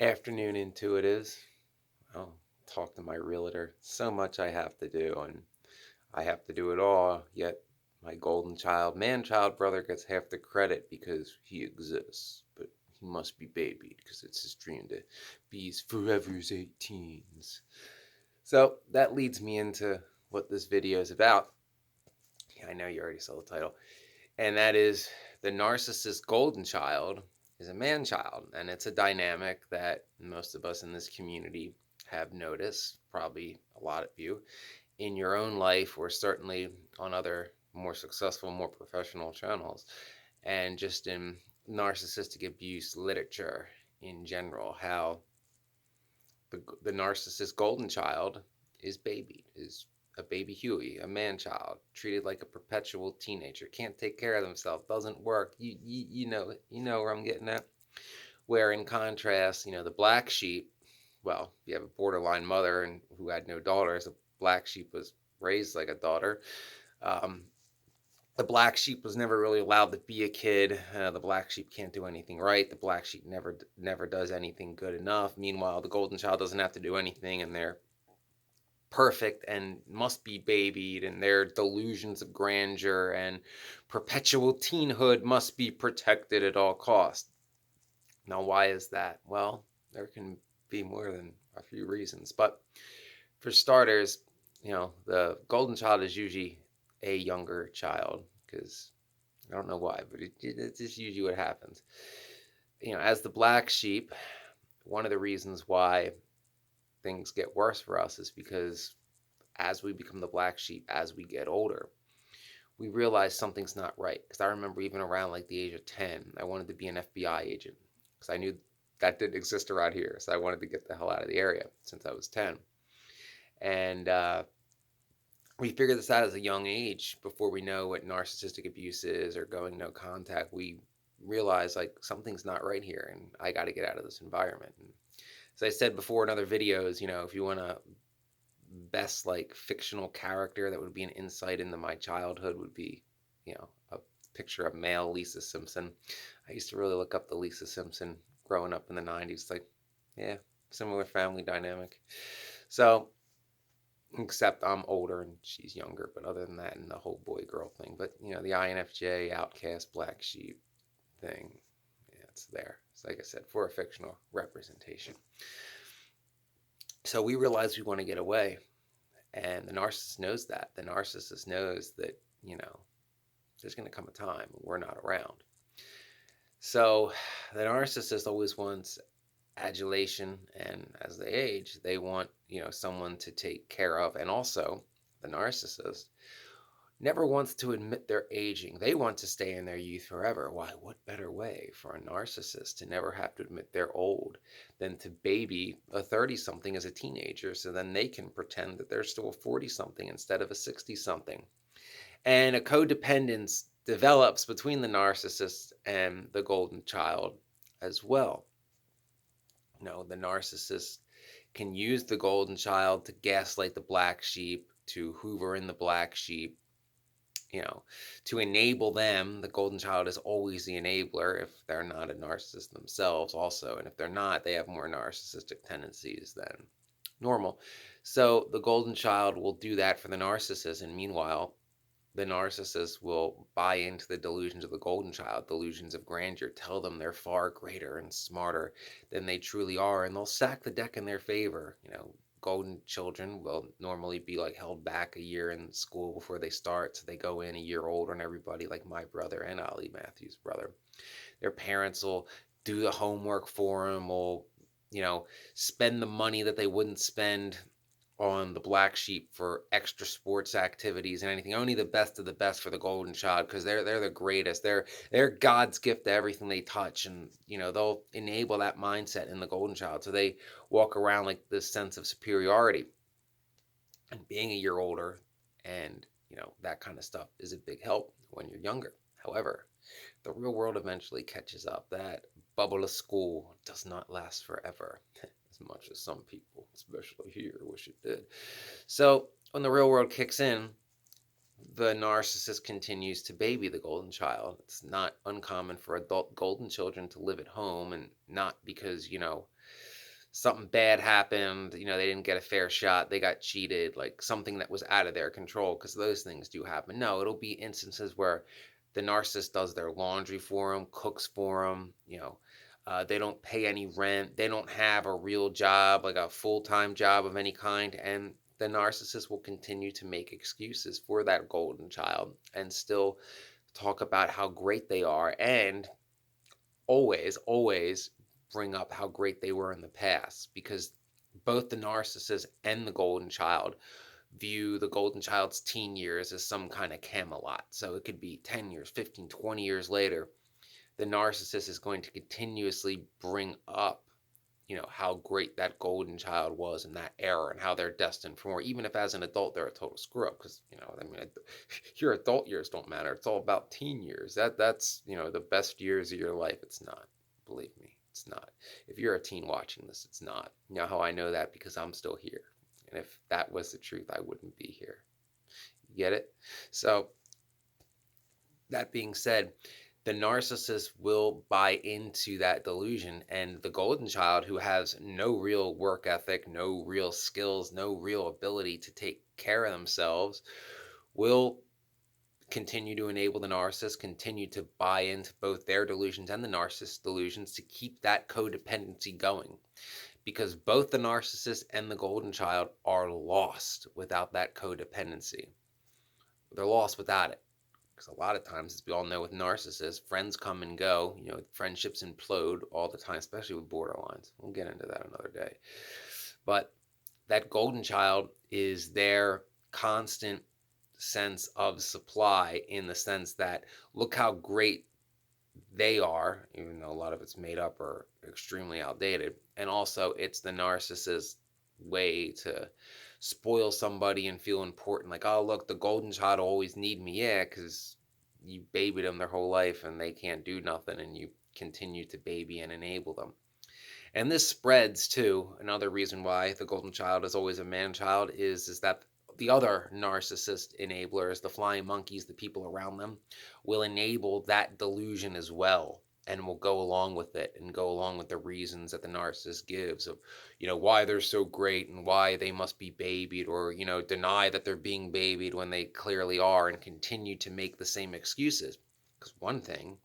Afternoon intuitives. I'll talk to my realtor. So much I have to do, and I have to do it all. Yet my golden child, man child brother gets half the credit because he exists. But he must be babied because it's his dream to be his forever's 18s. So that leads me into what this video is about. Yeah, I know you already saw the title. And that is the narcissist golden child is a man child. And it's a dynamic that most of us in this community have noticed, probably a lot of you, in your own life or certainly on other more successful, more professional channels, and just in narcissistic abuse literature in general, how the narcissist golden child is babied, is a baby Huey, a man child, treated like a perpetual teenager, can't take care of themselves, doesn't work. You know where I'm getting at. Where in contrast, the black sheep, well, you have a borderline mother and who had no daughters. The black sheep was raised like a daughter. Um, the black sheep was never really allowed to be a kid. The black sheep can't do anything right. The black sheep never does anything good enough. Meanwhile, the golden child doesn't have to do anything, and they're perfect and must be babied, and their delusions of grandeur and perpetual teenhood must be protected at all costs. Now, why is that? Well, there can be more than a few reasons, but for starters, the golden child is usually a younger child because I don't know why, but it's just usually what happens. As the black sheep, one of the reasons why things get worse for us is because as we become the black sheep, as we get older, we realize something's not right. Because I remember even around like the age of 10, I wanted to be an FBI agent because I knew that didn't exist around here. So I wanted to get the hell out of the area since I was 10. And we figure this out as a young age before we know what narcissistic abuse is or going no contact. We realize like something's not right here and I got to get out of this environment. And as I said before in other videos, if you want to best like fictional character that would be an insight into my childhood would be, a picture of male Lisa Simpson. I used to really look up the Lisa Simpson growing up in the 90s. Like, yeah, similar family dynamic. So, except I'm older and she's younger, but other than that, and the whole boy girl thing. But, the INFJ, outcast, black sheep thing, yeah, it's there. It's like I said, for a fictional representation. So we realize we want to get away. And the narcissist knows that. The narcissist knows that, there's going to come a time when we're not around. So the narcissist always wants adulation, and as they age, they want, someone to take care of. And also, the narcissist never wants to admit they're aging. They want to stay in their youth forever. Why? What better way for a narcissist to never have to admit they're old than to baby a 30 something as a teenager so then they can pretend that they're still a 40 something instead of a 60 something. And a codependence develops between the narcissist and the golden child as well. The narcissist can use the golden child to gaslight the black sheep, to hoover in the black sheep, to enable them. The golden child is always the enabler if they're not a narcissist themselves, also. And if they're not, they have more narcissistic tendencies than normal. So the golden child will do that for the narcissist. And meanwhile, the narcissist will buy into the delusions of the golden child, delusions of grandeur, tell them they're far greater and smarter than they truly are, and they'll stack the deck in their favor. Golden children will normally be like held back a year in school before they start, so they go in a year older than everybody, like my brother and Ollie Matthews' brother. Their parents will do the homework for them, will spend the money that they wouldn't spend on the black sheep for extra sports activities and anything. Only the best of the best for the golden child because they're the greatest. They're God's gift to everything they touch, and they'll enable that mindset in the golden child. So they walk around like this sense of superiority and being a year older, and that kind of stuff is a big help when you're younger. However, the real world eventually catches up. That bubble of school does not last forever. As much as some people, especially here, wish it did. So when the real world kicks in, the narcissist continues to baby the golden child. It's not uncommon for adult golden children to live at home, and not because, something bad happened, they didn't get a fair shot, they got cheated, like something that was out of their control, because those things do happen. No, it'll be instances where the narcissist does their laundry for them, cooks for them, they don't pay any rent, they don't have a real job, like a full-time job of any kind, and the narcissist will continue to make excuses for that golden child and still talk about how great they are, and always, always bring up how great they were in the past, because both the narcissist and the golden child view the golden child's teen years as some kind of Camelot. So it could be 10 years, 15, 20 years later. The narcissist is going to continuously bring up, how great that golden child was in that era and how they're destined for more, even if as an adult they're a total screw up. Because, your adult years don't matter. It's all about teen years. That's, the best years of your life. It's not. Believe me, it's not. If you're a teen watching this, it's not. You know how I know that? Because I'm still here. And if that was the truth, I wouldn't be here. You get it? So, that being said, the narcissist will buy into that delusion, and the golden child, who has no real work ethic, no real skills, no real ability to take care of themselves, will continue to enable the narcissist, continue to buy into both their delusions and the narcissist delusions to keep that codependency going, because both the narcissist and the golden child are lost without that codependency. They're lost without it. Because a lot of times, as we all know with narcissists, friends come and go. Friendships implode all the time, especially with borderlines. We'll get into that another day. But that golden child is their constant sense of supply, in the sense that look how great they are, even though a lot of it's made up or extremely outdated. And also, it's the narcissist's way to spoil somebody and feel important. Like, oh, look, the golden child will always need me. Yeah, because you babied them their whole life and they can't do nothing, and you continue to baby and enable them. And this spreads too. Another reason why the golden child is always a man child is that the other narcissist enablers, the flying monkeys, the people around them, will enable that delusion as well, and will go along with it and go along with the reasons that the narcissist gives of, why they're so great and why they must be babied, or, deny that they're being babied when they clearly are, and continue to make the same excuses. Because one thing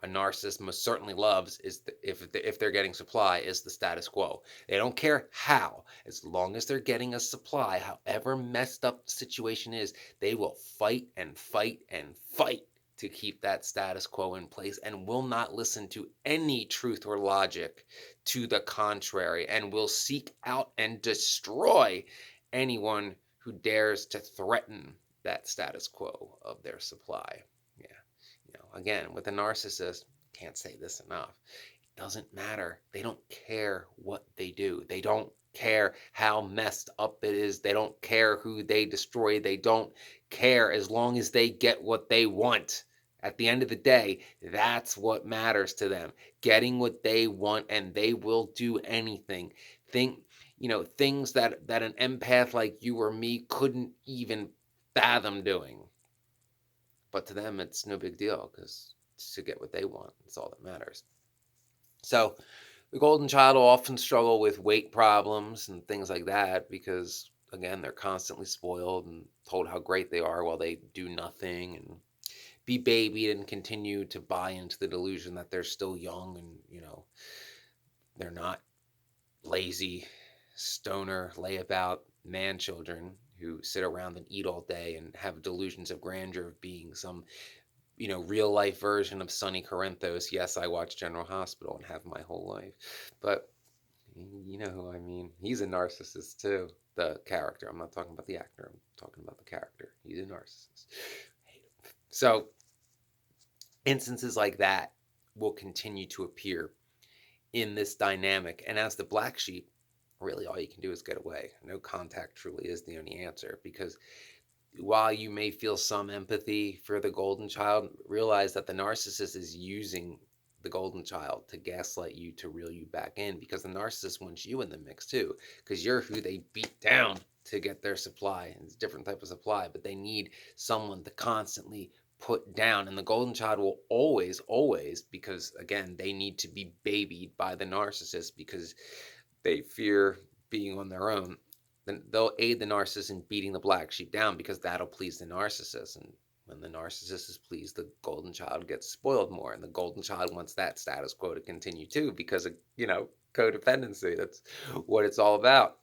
a narcissist most certainly loves is if they're getting supply, is the status quo. They don't care how, as long as they're getting a supply, however messed up the situation is, they will fight and fight and fight to keep that status quo in place, and will not listen to any truth or logic to the contrary, and will seek out and destroy anyone who dares to threaten that status quo of their supply. Yeah. Again, with a narcissist, can't say this enough. It doesn't matter. They don't care what they do. They don't care how messed up it is. They don't care who they destroy. They don't care, as long as they get what they want. At the end of the day, that's what matters to them. Getting what they want, and they will do anything. Things that an empath like you or me couldn't even fathom doing. But to them, it's no big deal, because to get what they want, it's all that matters. So the golden child will often struggle with weight problems and things like that, because, again, they're constantly spoiled and told how great they are while they do nothing, and be babied and continue to buy into the delusion that they're still young, and, they're not lazy, stoner, layabout man children who sit around and eat all day and have delusions of grandeur of being some, real life version of Sonny Corinthos. Yes, I watch General Hospital and have my whole life. But you know who I mean. He's a narcissist too. The character. I'm not talking about the actor. I'm talking about the character. He's a narcissist. So instances like that will continue to appear in this dynamic. And as the black sheep, really all you can do is get away. No contact truly is the only answer, because while you may feel some empathy for the golden child, realize that the narcissist is using the golden child to gaslight you, to reel you back in, because the narcissist wants you in the mix too, because you're who they beat down to get their supply. And it's a different type of supply, but they need someone to constantly put down. And the golden child will always, because again, they need to be babied by the narcissist because they fear being on their own. Then they'll aid the narcissist in beating the black sheep down because that'll please the narcissist. And when the narcissist is pleased, the golden child gets spoiled more. And the golden child wants that status quo to continue too because of, codependency. That's what it's all about.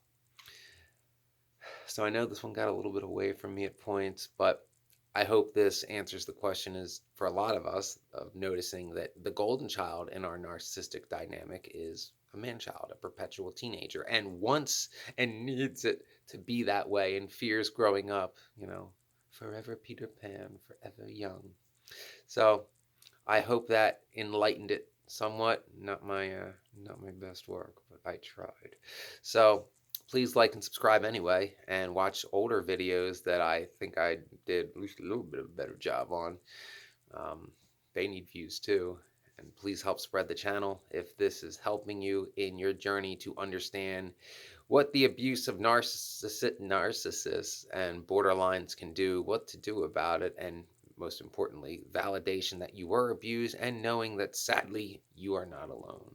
So I know this one got a little bit away from me at points, but I hope this answers the question, is for a lot of us, of noticing that the golden child in our narcissistic dynamic is a man child, a perpetual teenager, and wants and needs it to be that way, and fears growing up, forever Peter Pan, forever young. So I hope that enlightened it somewhat. Not my best work, but I tried. So please like and subscribe anyway, and watch older videos that I think I did at least a little bit of a better job on. They need views too. And please help spread the channel if this is helping you in your journey to understand what the abuse of narcissists and borderlines can do, what to do about it, and most importantly, validation that you were abused, and knowing that sadly you are not alone.